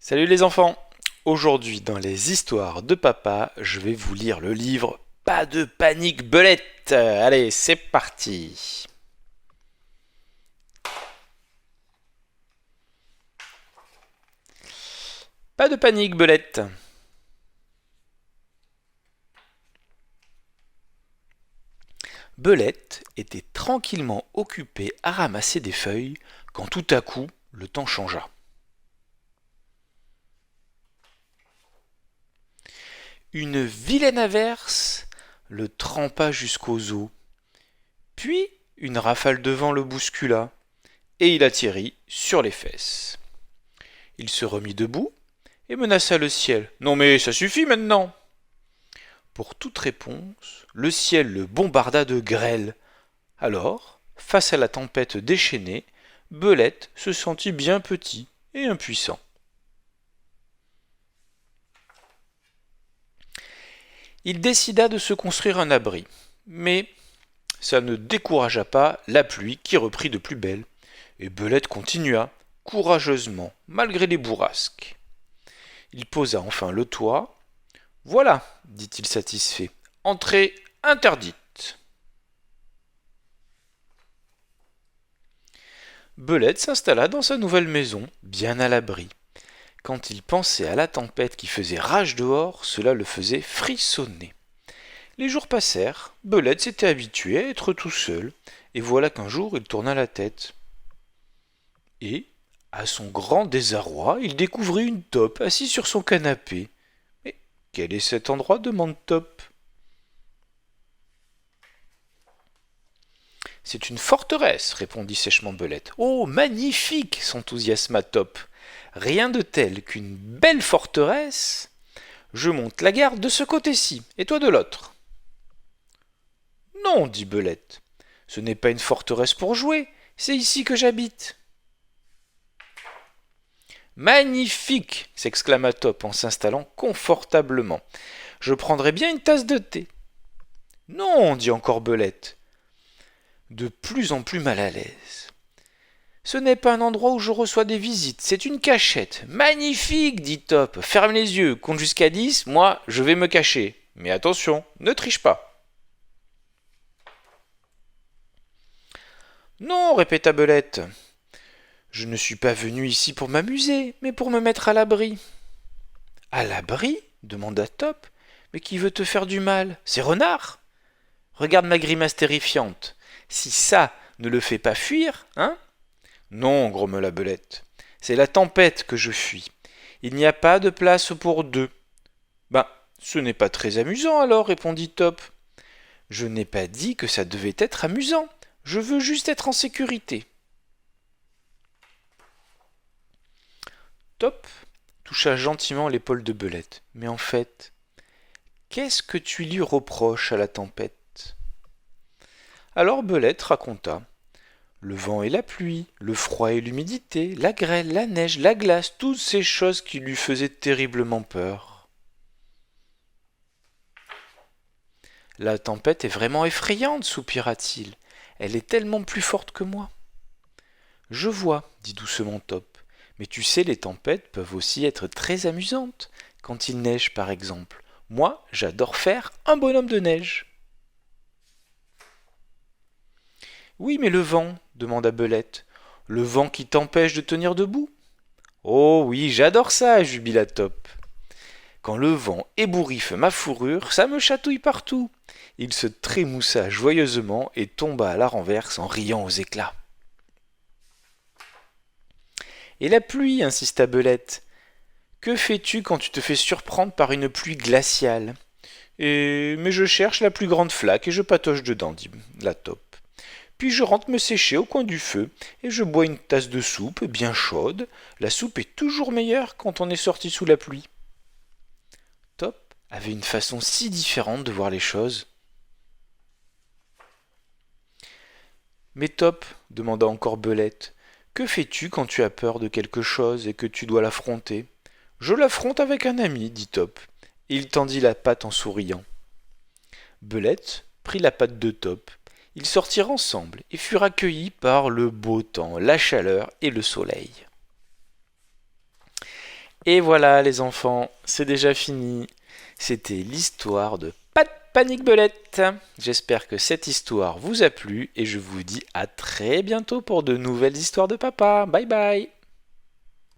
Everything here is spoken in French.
Salut les enfants! Aujourd'hui, dans les histoires de papa, je vais vous lire le livre Pas de panique, Belette! Allez, c'est parti! Pas de panique, Belette! Belette était tranquillement occupée à ramasser des feuilles quand tout à coup, le temps changea. Une vilaine averse le trempa jusqu'aux os. Puis, une rafale de vent le bouscula, et il atterrit sur les fesses. Il se remit debout et menaça le ciel. Non mais ça suffit maintenant! Pour toute réponse, le ciel le bombarda de grêle. Alors, face à la tempête déchaînée, Belette se sentit bien petit et impuissant. Il décida de se construire un abri, mais ça ne découragea pas la pluie qui reprit de plus belle, et Belette continua, courageusement, malgré les bourrasques. Il posa enfin le toit. Voilà, dit-il satisfait, entrée interdite. Belette s'installa dans sa nouvelle maison, bien à l'abri. Quand il pensait à la tempête qui faisait rage dehors, cela le faisait frissonner. Les jours passèrent, Belette s'était habitué à être tout seul, et voilà qu'un jour il tourna la tête. Et, à son grand désarroi, il découvrit une taupe assise sur son canapé. Mais quel est cet endroit? Demande Top. C'est une forteresse, répondit sèchement Belette. Oh, magnifique! S'enthousiasma Top. Rien de tel qu'une belle forteresse. Je monte la garde de ce côté-ci, et toi de l'autre. Non, dit Belette. Ce n'est pas une forteresse pour jouer, c'est ici que j'habite. Magnifique! S'exclama Top en s'installant confortablement. Je prendrai bien une tasse de thé. Non, dit encore Belette, de plus en plus mal à l'aise. Ce n'est pas un endroit où je reçois des visites, c'est une cachette. Magnifique, dit Top. Ferme les yeux, compte jusqu'à 10, moi je vais me cacher. Mais attention, ne triche pas. Non, répéta Belette. Je ne suis pas venu ici pour m'amuser, mais pour me mettre à l'abri. À l'abri? Demanda Top. Mais qui veut te faire du mal? C'est Renard? Regarde ma grimace terrifiante. Si ça ne le fait pas fuir, hein? Non, grommela Belette. C'est la tempête que je fuis. Il n'y a pas de place pour deux. Ben, ce n'est pas très amusant alors, répondit Top. Je n'ai pas dit que ça devait être amusant. Je veux juste être en sécurité. Top toucha gentiment l'épaule de Belette. Mais en fait, qu'est-ce que tu lui reproches à la tempête? Alors Belette raconta. Le vent et la pluie, le froid et l'humidité, la grêle, la neige, la glace, toutes ces choses qui lui faisaient terriblement peur. La tempête est vraiment effrayante, soupira-t-il. Elle est tellement plus forte que moi. Je vois, dit doucement Top. Mais tu sais, les tempêtes peuvent aussi être très amusantes, quand il neige par exemple. Moi, j'adore faire un bonhomme de neige. Oui, mais le vent, demanda Belette. Le vent qui t'empêche de tenir debout? Oh oui, j'adore ça, jubila Top. Quand le vent ébouriffe ma fourrure, ça me chatouille partout. Il se trémoussa joyeusement et tomba à la renverse en riant aux éclats. Et la pluie, insista Belette. Que fais-tu quand tu te fais surprendre par une pluie glaciale? Mais je cherche la plus grande flaque et je patoche dedans, dit la Taupe. Puis je rentre me sécher au coin du feu et je bois une tasse de soupe bien chaude. La soupe est toujours meilleure quand on est sorti sous la pluie. Top avait une façon si différente de voir les choses. Mais Top, demanda encore Belette, que fais-tu quand tu as peur de quelque chose et que tu dois l'affronter? Je l'affronte avec un ami, dit Top, et il tendit la patte en souriant. Belette prit la patte de Top. Ils sortirent ensemble et furent accueillis par le beau temps, la chaleur et le soleil. Et voilà les enfants, c'est déjà fini. C'était l'histoire de Pas de panique belette. J'espère que cette histoire vous a plu et je vous dis à très bientôt pour de nouvelles histoires de papa. Bye bye.